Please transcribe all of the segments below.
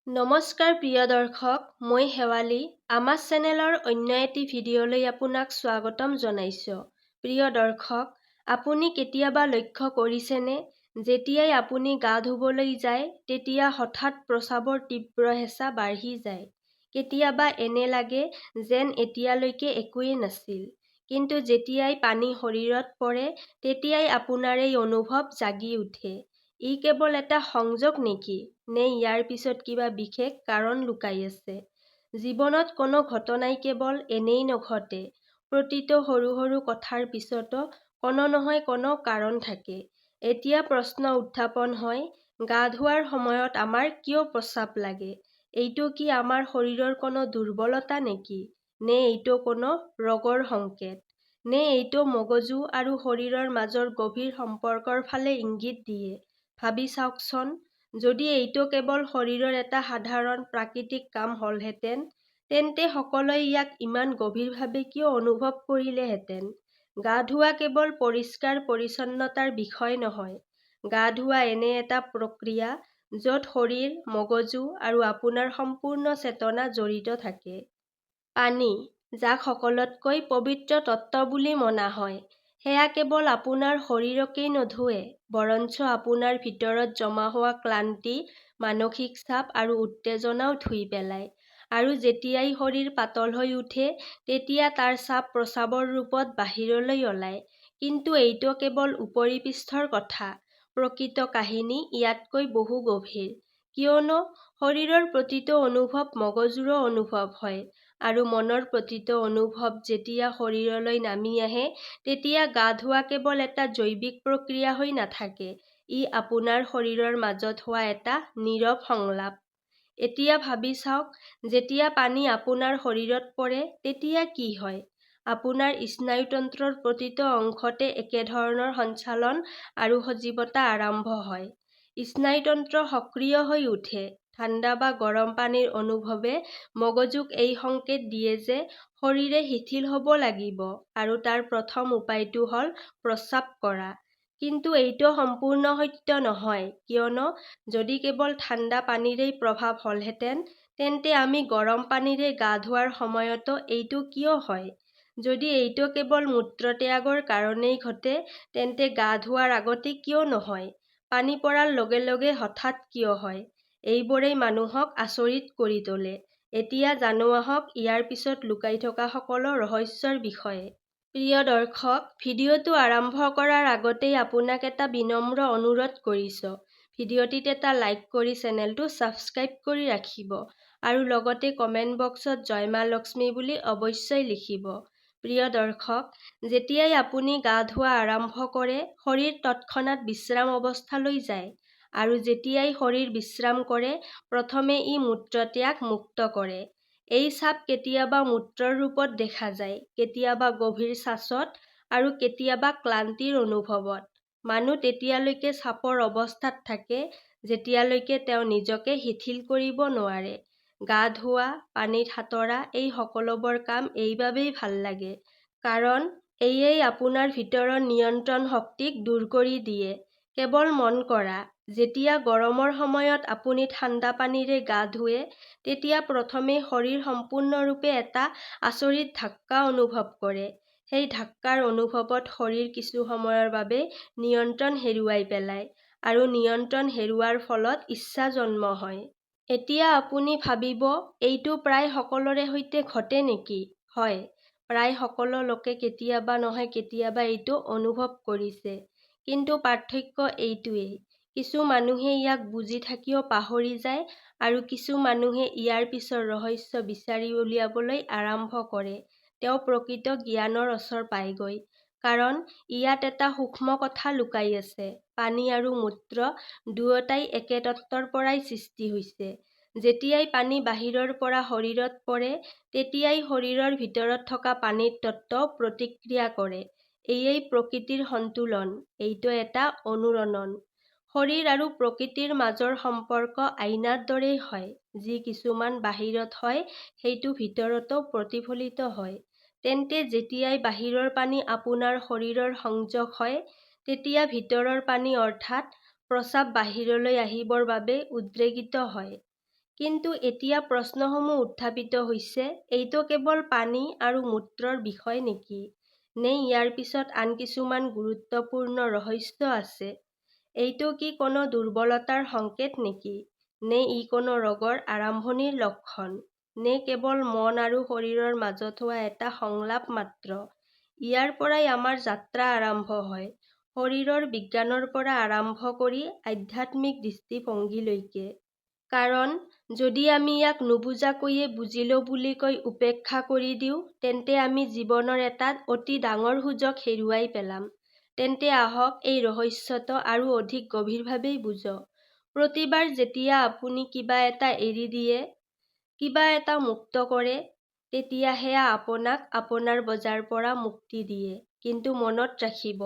নমস্কাৰ প্ৰিয় দৰ্শক, মই শেৱালী। আমাৰ চেনেলৰ অন্য এটি ভিডিঅ'লৈ আপোনাক স্বাগতম জনাইছোঁ। প্ৰিয় দৰ্শক, আপুনি কেতিয়াবা লক্ষ্য কৰিছেনে, যেতিয়াই আপুনি গা ধুবলৈ যায় তেতিয়া হঠাৎ প্ৰস্ৰাৱৰ তীব্ৰ হেঁচা বাঢ়ি যায়। কেতিয়াবা এনে লাগে যেন এতিয়ালৈকে একোৱেই নাছিল, কিন্তু যেতিয়াই পানী শৰীৰত পৰে তেতিয়াই আপোনাৰ এই অনুভৱ জাগি উঠে। ই কেৱল এটা সংযোগ নেকি, নে ইয়াৰ পিছত কিবা বিশেষ কাৰণ লুকাই আছে? জীৱনত কোনো ঘটনাই কেৱল এনেই নঘটে। প্ৰতিটো সৰু সৰু কথাৰ পিছতো কোনো নহয় কোনো কাৰণ থাকে। এতিয়া প্ৰশ্ন উত্থাপন হয়, গা ধোৱাৰ সময়ত আমাৰ কিয় প্ৰস্ৰাৱ লাগে? এইটো কি আমাৰ শৰীৰৰ কোনো দুৰ্বলতা নেকি? নে এইটো কোনো ৰোগৰ সংকেত? নে এইটো মগজু আৰু শৰীৰৰ মাজৰ গভীৰ সম্পৰ্কৰ ফালে ইংগিত দিয়ে? ভাবি চাওকচোন, যদি এইটো কেৱল শৰীৰৰ এটা সাধাৰণ প্ৰাকৃতিক কাম হ'লহেঁতেন, তেন্তে সকলোৱে ইয়াক ইমান গভীৰভাৱে কিয় অনুভৱ কৰিলেহেঁতেন? গা ধোৱা কেৱল পৰিষ্কাৰ-পৰিচ্ছন্নতাৰ বিষয় নহয়। গা ধোৱা এনে এটা প্ৰক্ৰিয়া য'ত শৰীৰ, মগজু আৰু আপোনাৰ সম্পূৰ্ণ চেতনা জড়িত থাকে। পানী, যাক সকলোতকৈ পবিত্ৰ তত্ত্ব বুলি মনা হয়, সেয়া কেৱল আপোনাৰ শৰীৰকেই নোধোৱে, বৰঞ্চ আপোনাৰ ভিতৰত জমা হোৱা ক্লান্তি, মানসিক চাপ আৰু উত্তেজনাও ধুই পেলায়। আৰু যেতিয়াই শৰীৰ পাতল হৈ উঠে, তেতিয়া তাৰ চাপ প্ৰস্ৰাৱৰ ৰূপত বাহিৰলৈ ওলায়। কিন্তু এইটো কেৱল উপৰিপৃষ্ঠৰ কথা। প্ৰকৃত কাহিনী ইয়াতকৈ বহু গভীৰ। কিয়নো শৰীৰৰ প্ৰতিটো অনুভৱ মগজুৰো অনুভৱ হয়, আৰু মনৰ প্ৰতিটো অনুভৱ যেতিয়া শৰীৰলৈ নামি আহে, তেতিয়া গা ধোৱা কেৱল এটা জৈৱিক প্ৰক্ৰিয়া হৈ নাথাকে, ই আপোনাৰ শৰীৰৰ মাজত হোৱা এটা নীৰৱ সংলাপ। এতিয়া ভাবি চাওক, যেতিয়া পানী আপোনাৰ শৰীৰত পৰে তেতিয়া কি হয়? আপোনাৰ স্নায়ুতন্ত্ৰৰ প্ৰতিটো অংশতে একেধৰণৰ সঞ্চালন আৰু সজীৱতা আৰম্ভ হয়। স্নায়ুতন্ত্ৰ সক্ৰিয় হৈ উঠে। ঠাণ্ডা বা গৰম পানীৰ অনুভৱে মগজুক এই সংকেত দিয়ে যে শৰীৰে শিথিল হ'ব লাগিব, আৰু তাৰ প্ৰথম উপায়টো হ'ল প্ৰস্ৰাৱ কৰা। কিন্তু এইটো সম্পূৰ্ণ সত্য নহয়, কিয়নো যদি কেৱল ঠাণ্ডা পানীৰেই প্ৰভাৱ হ'লহেঁতেন, তেন্তে আমি গৰম পানীৰে গা ধোৱাৰ সময়তো এইটো কিয় হয়? যদি এইটো কেৱল মূত্ৰত্যাগৰ কাৰণেই ঘটে, তেন্তে গা ধোৱাৰ আগতে কিয় নহয়? পানী পৰাৰ লগে লগে হঠাৎ কিয় হয়? এইবোৰেই মানুহক আচৰিত কৰি তোলে। এতিয়া জানো আহক ইয়াৰ পিছত লুকাই থকা সকলো ৰহস্যৰ বিষয়ে। প্ৰিয় দৰ্শক, ভিডিঅ'টো আৰম্ভ কৰাৰ আগতেই আপোনাক এটা বিনম্ৰ অনুৰোধ কৰিছোঁ। ভিডিঅ'টিত এটা লাইক কৰি চেনেলটো ছাবস্ক্ৰাইব কৰি ৰাখিব, আৰু লগতে কমেণ্ট বক্সত জয় মা লক্ষ্মী বুলি অৱশ্যই লিখিব। প্ৰিয় দৰ্শক, যেতিয়াই আপুনি গা ধোৱা আৰম্ভ কৰে, শৰীৰ তৎক্ষণাত বিশ্ৰাম অৱস্থালৈ যায়। আৰু যেতিয়াই শৰীৰ বিশ্ৰাম কৰে, প্ৰথমে ই মূত্ৰত্যাগ মুক্ত কৰে। এই চাপ কেতিয়াবা মূত্ৰৰ ৰূপত দেখা যায়, কেতিয়াবা গভীৰ শ্বাসত, আৰু কেতিয়াবা ক্লান্তিৰ অনুভৱত। মানুহ তেতিয়ালৈকে চাপৰ অৱস্থাত থাকে যেতিয়ালৈকে তেওঁ নিজকে শিথিল কৰিব নোৱাৰে। গা ধোৱা, পানীত সাঁতোৰা, এই সকলোবোৰ কাম এইবাবেই ভাল লাগে, কাৰণ এয়েই আপোনাৰ ভিতৰৰ নিয়ন্ত্ৰণ শক্তিক দূৰ কৰি দিয়ে। কেৱল মন কৰা, যেতিয়া গৰমৰ সময়ত আপুনি ঠাণ্ডা পানীৰে গা ধুৱে, তেতিয়া প্ৰথমে শৰীৰ সম্পূৰ্ণৰূপে এটা আচৰিত ধাক্কা অনুভৱ কৰে। সেই ধাক্কাৰ অনুভৱত শৰীৰ কিছু সময়ৰ বাবে নিয়ন্ত্ৰণ হেৰুৱাই পেলায়, আৰু নিয়ন্ত্ৰণ হেৰুওৱাৰ ফলত ইচ্ছা জন্ম হয়। এতিয়া আপুনি ভাবিব, এইটো প্ৰায় সকলোৰে সৈতে ঘটে নেকি? হয়, প্ৰায় সকলো লোকে কেতিয়াবা নহয় কেতিয়াবা এইটো অনুভৱ কৰিছে। কিন্তু পাৰ্থক্য এইটোৱেই, কিছু মানুহে ইয়াক বুজি থাকিও পাহৰি যায়, আৰু কিছু মানুহে ইয়াৰ পিছৰ ৰহস্য বিচাৰি উলিয়াবলৈ আৰম্ভ কৰে। তেওঁ প্ৰকৃত জ্ঞানৰ ওচৰ পায়গৈ। কাৰণ ইয়াত এটা সূক্ষ্ম কথা লুকাই আছে। পানী আৰু মূত্ৰ দুয়োটাই একে তত্ত্বৰ পৰাই সৃষ্টি হৈছে। যেতিয়াই পানী বাহিৰৰ পৰা শৰীৰত পৰে, তেতিয়াই শৰীৰৰ ভিতৰত থকা পানীৰ তত্ত্বও প্ৰতিক্ৰিয়া কৰে। এয়েই প্ৰকৃতিৰ সন্তুলন, এইটো এটা অনুৰণন। শৰীৰ আৰু প্ৰকৃতিৰ মাজৰ সম্পৰ্ক আইনাৰ দৰেই হয়, যি কিছুমান বাহিৰত হয় সেইটো ভিতৰতো প্ৰতিফলিত হয়। তেন্তে যেতিয়াই বাহিৰৰ পানী আপোনাৰ শৰীৰৰ সংযোগ হয়, তেতিয়া ভিতৰৰ পানী অৰ্থাৎ প্ৰস্ৰাৱ বাহিৰলৈ আহিবৰ বাবে উদ্বেগিত হয়। কিন্তু এতিয়া প্ৰশ্নসমূহ উত্থাপিত হৈছে, এইটো কেৱল পানী আৰু মূত্ৰৰ বিষয় নেকি? নে ইয়াৰ পিছত আন কিছুমান গুৰুত্বপূৰ্ণ ৰহস্য আছে? এইটো কি কোনো দুৰ্বলতাৰ সংকেত নেকি? নে ই কোনো ৰোগৰ আৰম্ভণিৰ লক্ষণ? নে কেৱল মন আৰু শৰীৰৰ মাজত হোৱা এটা সংলাপ মাত্ৰ? ইয়াৰ পৰাই আমাৰ যাত্ৰা আৰম্ভ হয়, শৰীৰৰ বিজ্ঞানৰ পৰা আৰম্ভ কৰি আধ্যাত্মিক দৃষ্টিভংগীলৈকে। কাৰণ যদি আমি ইয়াক নুবুজাকৈয়ে বুজিলো বুলি কৈ উপেক্ষা কৰি দিওঁ, তেন্তে আমি জীৱনৰ এটা অতি ডাঙৰ সুযোগ হেৰুৱাই পেলাম। তেন্তে আহক এই ৰহস্যটো আৰু অধিক গভীৰভাৱেই বুজক। প্ৰতিবাৰ যেতিয়া আপুনি কিবা এটা এৰি দিয়ে, কিবা এটা মুক্ত কৰে, তেতিয়া সেয়া আপোনাক আপোনাৰ বজাৰ পৰা মুক্তি দিয়ে। কিন্তু মনত ৰাখিব,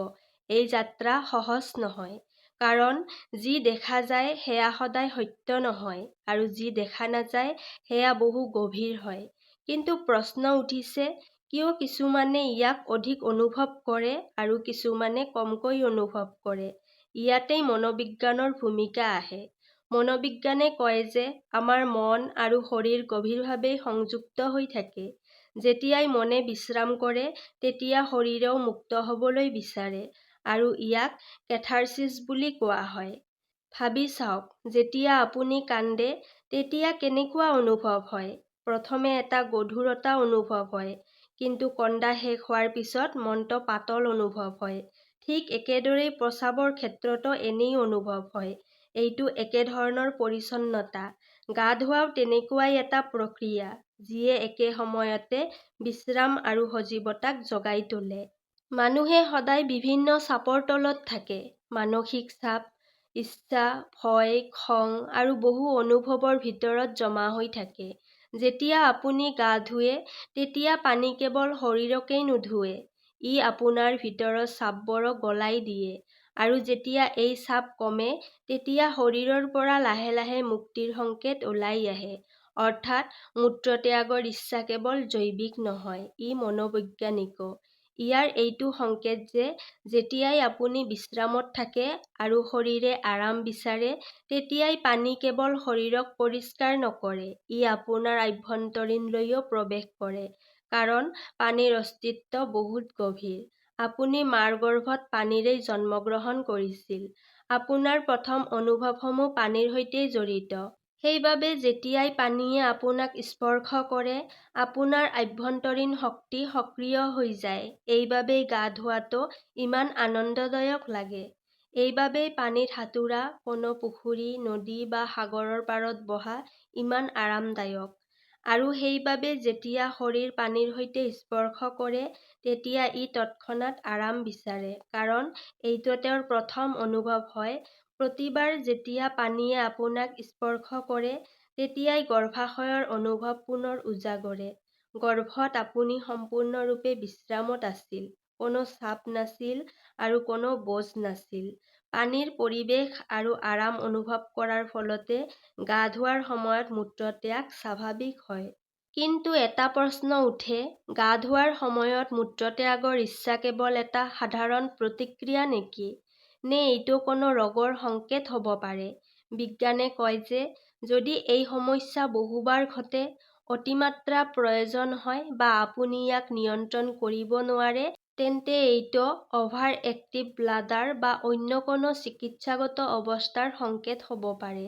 এই যাত্ৰা সহজ নহয়। কাৰণ যি দেখা যায় সেয়া সদায় সত্য নহয়, আৰু যি দেখা নাযায় সেয়া বহু গভীৰ হয়। কিন্তু প্ৰশ্ন উঠিছে, কিয় কিছুমানে ইয়াক অধিক অনুভৱ কৰে আৰু কিছুমানে কমকৈ অনুভৱ কৰে? ইয়াতেই মনোবিজ্ঞানৰ ভূমিকা আহে। মনোবিজ্ঞানে কয় যে আমাৰ মন আৰু শৰীৰ গভীৰভাৱে সংযুক্ত হৈ থাকে। যেতিয়াই মনে বিশ্ৰাম কৰে, তেতিয়া শৰীৰেও মুক্ত হ'বলৈ বিচাৰে, আৰু ইয়াক কেথাৰচিছ বুলি কোৱা হয়। ভাবি চাওক, যেতিয়া আপুনি কান্দে তেতিয়া কেনেকুৱা অনুভৱ হয়? প্ৰথমে এটা গধুৰতা অনুভৱ হয়, কিন্তু কন্দা শেষ হোৱাৰ পিছত মনটো পাতল অনুভৱ হয়। ঠিক একেদৰেই প্ৰস্ৰাৱৰ ক্ষেত্ৰতো এনেই অনুভৱ হয়। এইটো একেধৰণৰ পৰিচ্ছন্নতা। গা ধোৱাও তেনেকুৱাই এটা প্ৰক্ৰিয়া, যিয়ে একে সময়তে বিশ্ৰাম আৰু সজীৱতাক জগাই তোলে। মানুহে সদায় বিভিন্ন চাপৰ তলত থাকে। মানসিক চাপ, ইচ্ছা, ভয়, খং আৰু বহু অনুভৱৰ ভিতৰত জমা হৈ থাকে। যেতিয়া আপুনি গা ধুৱে, তেতিয়া পানী কেৱল শৰীৰকেই নুধুৱে, ই আপোনাৰ ভিতৰৰ চাপবোৰক গলাই দিয়ে। আৰু যেতিয়া এই চাপ কমে, তেতিয়া শৰীৰৰ পৰা লাহে লাহে মুক্তিৰ সংকেত ওলাই আহে। অৰ্থাৎ মূত্ৰত্যাগৰ ইচ্ছা কেৱল জৈৱিক নহয়, ই মনোবৈজ্ঞানিকো। ইয়াৰ এইটো সংকেত যে যেতিয়াই আপুনি বিশ্ৰামত থাকে আৰু শৰীৰে আৰাম বিচাৰে, তেতিয়াই পানী কেৱল শৰীৰক পৰিষ্কাৰ নকৰে, ই আপোনাৰ আভ্যন্তৰীণলৈও প্ৰৱেশ কৰে। কাৰণ পানীৰ অস্তিত্ব বহুত গভীৰ। আপুনি মাৰ গৰ্ভত পানীৰেই জন্মগ্ৰহণ কৰিছিল। আপোনাৰ প্ৰথম অনুভৱসমূহ পানীৰ সৈতেই জড়িত। সেইবাবে যেতিয়াই পানীয়ে আপোনাক স্পৰ্শ কৰে, আপোনাৰ আভ্যন্তৰীণ শক্তি সক্ৰিয় হৈ যায়। এইবাবেই গা ধোৱাটো ইমান আনন্দদায়ক লাগে। এইবাবেই পানীত সাঁতোৰা, কোনো পুখুৰী, নদী বা সাগৰৰ পাৰত বহা ইমান আৰামদায়ক। আৰু সেইবাবে যেতিয়া শৰীৰ পানীৰ সৈতে স্পৰ্শ কৰে, তেতিয়া ই তৎক্ষণাত আৰাম বিচাৰে, কাৰণ এইটো তেওঁৰ প্ৰথম অনুভৱ হয়। প্ৰতিবাৰ যেতিয়া পানীয়ে আপোনাক স্পৰ্শ কৰে, তেতিয়াই গৰ্ভাশয়ৰ অনুভৱ পুনৰ উজাগৰে। গৰ্ভত আপুনি সম্পূৰ্ণৰূপে বিশ্ৰামত আছিল, কোনো চাপ নাছিল আৰু কোনো বোজ নাছিল। পানীৰ পৰিৱেশ আৰু আৰাম অনুভৱ কৰাৰ ফলতে গা ধোৱাৰ সময়ত মূত্ৰত্যাগ স্বাভাৱিক হয়। কিন্তু এটা প্ৰশ্ন উঠে, গা ধোৱাৰ সময়ত মূত্ৰত্যাগৰ ইচ্ছা কেৱল এটা সাধাৰণ প্ৰতিক্ৰিয়া নেকি? নে এইটো কোনো ৰোগৰ সংকেত হ'ব পাৰে? বিজ্ঞানে কয় যে যদি এই সমস্যা বহুবাৰ ঘটে, অতিমাত্ৰা প্ৰয়োজন হয়, বা আপুনি ইয়াক নিয়ন্ত্ৰণ কৰিব নোৱাৰে, তেন্তে এইটো অভাৰ এক্টিভ ব্লাডাৰ বা অন্য কোনো চিকিৎসাগত অৱস্থাৰ সংকেত হ'ব পাৰে।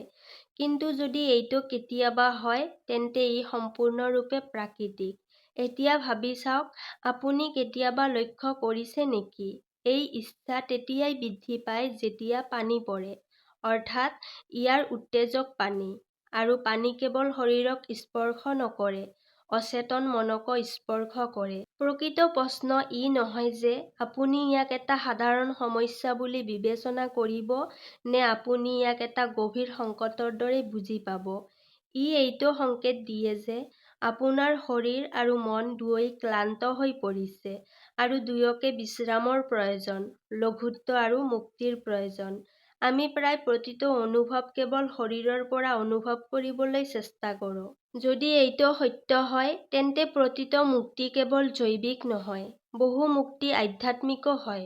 কিন্তু যদি এইটো কেতিয়াবা হয়, তেন্তে ই সম্পূৰ্ণৰূপে প্ৰাকৃতিক। এতিয়া ভাবি চাওক, আপুনি কেতিয়াবা লক্ষ্য কৰিছে নেকি? এই ইচ্ছা তেতিয়াই বৃদ্ধি পায় যেতিয়া পানী পৰে, অৰ্থাৎ ইয়াৰ উত্তেজক পানী। আৰু পানী কেৱল শৰীৰক স্পৰ্শ নকৰে, অচেতন মনকো স্পৰ্শ কৰে। প্ৰকৃত প্ৰশ্ন ই নহয় যে আপুনি ইয়াক এটা সাধাৰণ সমস্যা বুলি বিবেচনা কৰিব, নে আপুনি ইয়াক এটা গভীৰ সংকটৰ দৰে বুজি পাব। ই এইটো সংকেত দিয়ে যে আপোনাৰ শৰীৰ আৰু মন দুয়োই ক্লান্ত হৈ পৰিছে, আৰু দুয়োকে বিশ্ৰামৰ প্ৰয়োজন, লঘুত্ব আৰু মুক্তিৰ প্ৰয়োজন। আমি প্ৰায় প্ৰতিটো অনুভৱ কেৱল শৰীৰৰ পৰা অনুভৱ কৰিবলৈ চেষ্টা কৰোঁ। যদি এইটো সত্য হয়, তেন্তে প্ৰতিটো মুক্তি কেৱল জৈৱিক নহয়, বহু মুক্তি আধ্যাত্মিকো হয়।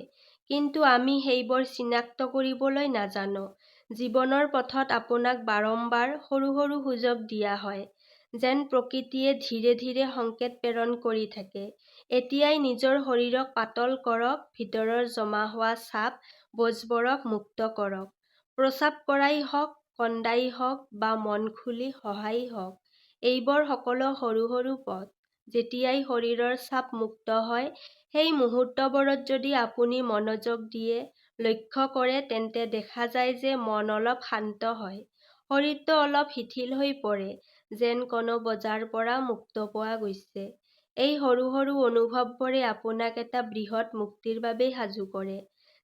কিন্তু আমি সেইবোৰ চিনাক্ত কৰিবলৈ নাজানো। জীৱনৰ পথত আপোনাক বাৰম্বাৰ সৰু সৰু সুযোগ দিয়া হয়, যেন প্ৰকৃতিয়ে ধীৰে ধীৰে সংকেত প্ৰেৰণ কৰি থাকে। এতিয়াই নিজৰ শৰীৰক পাতল কৰক, ভিতৰৰ জমা হোৱা চাপ, বোজবোৰক মুক্ত কৰক। প্ৰস্ৰাৱ কৰাই হওক, কন্দাই হওক বা মন খুলি সহায় হওক, এইবোৰ সকলো সৰু সৰু পথ। যেতিয়াই শৰীৰৰ চাপ মুক্ত হয়, সেই মুহূৰ্তবোৰত যদি আপুনি মনোযোগ দিয়ে, লক্ষ্য কৰে, তেন্তে দেখা যায় যে মন অলপ শান্ত হয়, শৰীৰটো অলপ শিথিল হৈ পৰে, যেন কোনো বোজাৰ পৰা মুক্ত পোৱা গৈছে। এই সৰু সৰু অনুভৱবোৰে আপোনাক এটা বৃহৎ মুক্তিৰ বাবে সাজু কৰে,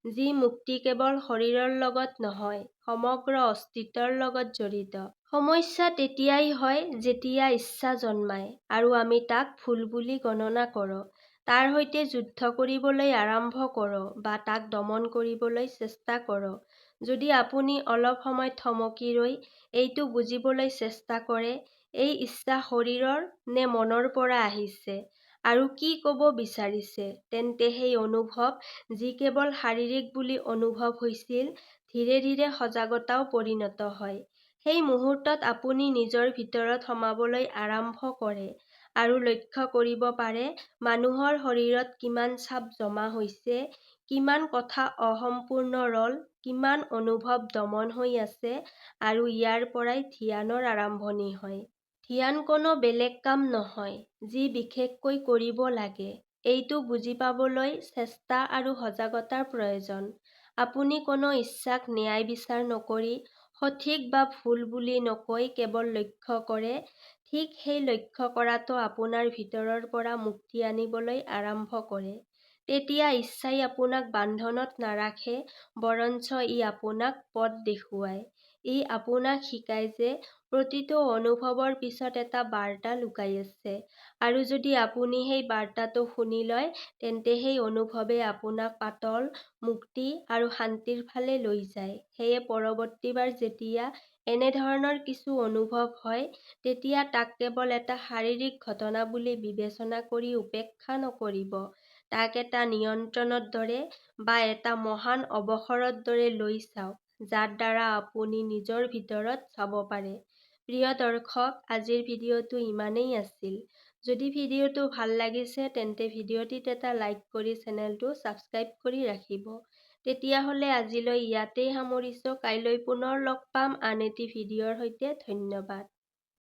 যি মুক্তি কেৱল শৰীৰৰ লগত নহয়, সমগ্ৰ অস্তিত্বৰ লগত জড়িত। সমস্যা তেতিয়াই হয় যেতিয়া ইচ্ছা জন্মায় আৰু আমি তাক ভুল বুলি গণনা কৰোঁ। তাৰ সৈতে যুদ্ধ কৰিবলৈ আৰম্ভ কৰোঁ বা তাক দমন কৰিবলৈ চেষ্টা কৰোঁ। যদি আপুনি অলপ সময় থমকি ৰৈ এইটো বুজিবলৈ চেষ্টা কৰে, এই ইচ্ছা শৰীৰৰ নে মনৰ পৰা আহিছে আৰু কি ক'ব বিচাৰিছে, তেন্তে সেই অনুভৱ, যি কেৱল শাৰীৰিক বুলি অনুভৱ হৈছিল, ধীৰে ধীৰে সজাগতাও পৰিণত হয়। সেই মুহূৰ্তত আপুনি নিজৰ ভিতৰত সোমাবলৈ আৰম্ভ কৰে আৰু লক্ষ্য কৰিব পাৰে মানুহৰ শৰীৰত কিমান চাপ জমা হৈছে, কিমান কথা অসম্পূৰ্ণ ৰ'ল, কিমান অনুভৱ দমন হৈ আছে, আৰু ইয়াৰ পৰাই ধ্যানৰ আৰম্ভণি হয়। ধ্যান কোনো বেলেগ কাম নহয়, যি বিশেষকৈ কৰিব লাগে। এইটো বুজি পাবলৈ চেষ্টা আৰু সজাগতাৰ প্ৰয়োজন। আপুনি কোনো ইচ্ছাক ন্যায় বিচাৰ নকৰি, সঠিক বা ভুল বুলি নকৈ কেৱল লক্ষ্য কৰে, ঠিক সেই লক্ষ্য কৰাটো আপোনাৰ ভিতৰৰ পৰা মুক্তি আনিবলৈ আৰম্ভ কৰে। তেতিয়া ইচ্ছাই আপোনাক বান্ধনত নাৰাখে, বৰঞ্চ ই আপোনাক পথ দেখুৱায়। ই আপোনাক শিকায় যে প্ৰতিটো অনুভৱৰ পিছত এটা বাৰ্তা লুকাই আছে, আৰু যদি আপুনি সেই বাৰ্তাটো শুনি লয়, তেন্তে সেই অনুভৱে আপোনাক পাতল, মুক্তি আৰু শান্তিৰ ফালে লৈ যায়। সেয়ে পৰৱৰ্তীবাৰ যেতিয়া এনেধৰণৰ কিছু অনুভৱ হয়, তেতিয়া তাক কেৱল এটা শাৰীৰিক ঘটনা বুলি বিবেচনা কৰি উপেক্ষা নকৰিব। তাক এটা নিয়ন্ত্ৰণৰ দৰে বা এটা মহান অৱসৰৰ দৰে লৈ চাওক, যাৰ দ্বাৰা আপুনি নিজৰ ভিতৰত চাব পাৰে। প্ৰিয় দৰ্শক, আজিৰ ভিডিঅ'টো ইমানেই আছিল। যদি ভিডিঅ'টো ভাল লাগিছে, তেন্তে ভিডিঅ'টিত এটা লাইক কৰি চেনেলটো ছাবস্ক্ৰাইব কৰি ৰাখিব। তেতিয়াহ'লে আজিলৈ ইয়াতেই সামৰিছোঁ। কাইলৈ পুনৰ লগ পাম আন এটি ভিডিঅ'ৰ সৈতে। ধন্যবাদ।